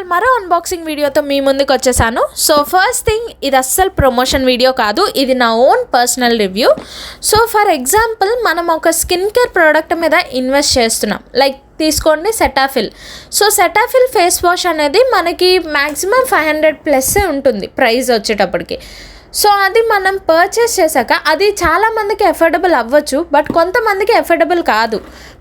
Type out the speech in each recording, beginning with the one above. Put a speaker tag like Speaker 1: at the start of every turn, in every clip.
Speaker 1: All, మరో unboxing వీడియోతో మీ ముందుకు వచ్చేసాను. సో ఫస్ట్ థింగ్, ఇది అస్సలు ప్రమోషన్ వీడియో కాదు, ఇది నా own personal review. So for example, మనం ఒక స్కిన్ కేర్ ప్రోడక్ట్ మీద ఇన్వెస్ట్ చేస్తున్నాం. లైక్ తీసుకోండి Cetaphil. So Cetaphil face wash అనేది మనకి మ్యాక్సిమం 500+ ఉంటుంది ప్రైస్ వచ్చేటప్పటికి. సో అది మనం పర్చేస్ చేశాక అది చాలామందికి ఎఫోర్డబుల్ అవ్వచ్చు, బట్ కొంతమందికి ఎఫోర్డబుల్ కాదు.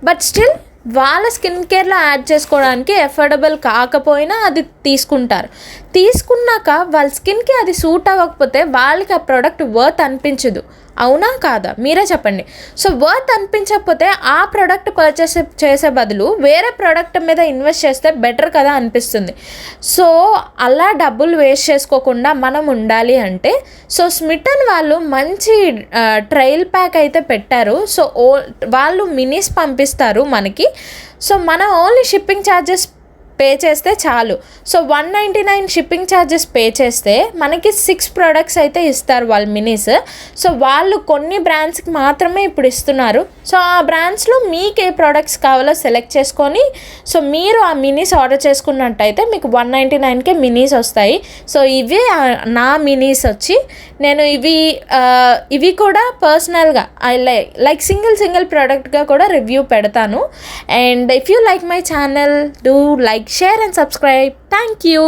Speaker 1: బట్ స్టిల్ వాళ్ళ స్కిన్ కేర్లో యాడ్ చేసుకోవడానికి ఎఫోర్డబుల్ కాకపోయినా అది తీసుకుంటారు. తీసుకున్నాక వాళ్ళ స్కిన్కి అది సూట్ అవ్వకపోతే వాళ్ళకి ఆ ప్రోడక్ట్ వర్త్ అనిపించదు. అవునా కాదా, మీరే చెప్పండి. సో వర్త్ అనిపించకపోతే ఆ ప్రోడక్ట్ పర్చేస్ చేసే బదులు వేరే ప్రోడక్ట్ మీద ఇన్వెస్ట్ చేస్తే బెటర్ కదా అనిపిస్తుంది. సో అలా డబ్బులు వేస్ట్ చేసుకోకుండా మనం ఉండాలి అంటే సో స్మిటన్ వాళ్ళు మంచి ట్రయల్ ప్యాక్ అయితే పెట్టారు. సో వాళ్ళు మినీస్ పంపిస్తారు మనకి. సో మనం ఓన్లీ షిప్పింగ్ ఛార్జెస్ పే చేస్తే చాలు. సో 199 షిప్పింగ్ ఛార్జెస్ పే చేస్తే మనకి 6 ప్రోడక్ట్స్ అయితే ఇస్తారు వాళ్ళు మినీస్. సో వాళ్ళు కొన్ని బ్రాండ్స్కి మాత్రమే ఇప్పుడు ఇస్తున్నారు. సో ఆ బ్రాండ్స్లో మీకు ఏ ప్రోడక్ట్స్ కావాలో సెలెక్ట్ చేసుకొని సో మీరు ఆ మినీస్ ఆర్డర్ చేసుకున్నట్టయితే మీకు 199కే మినీస్ వస్తాయి. సో ఇవే నా మినీస్ వచ్చి నేను ఇవి కూడా పర్సనల్గా లైక్ సింగిల్ ప్రోడక్ట్గా కూడా రివ్యూ పెడతాను. And if you like my channel, do like, share and subscribe. Thank you.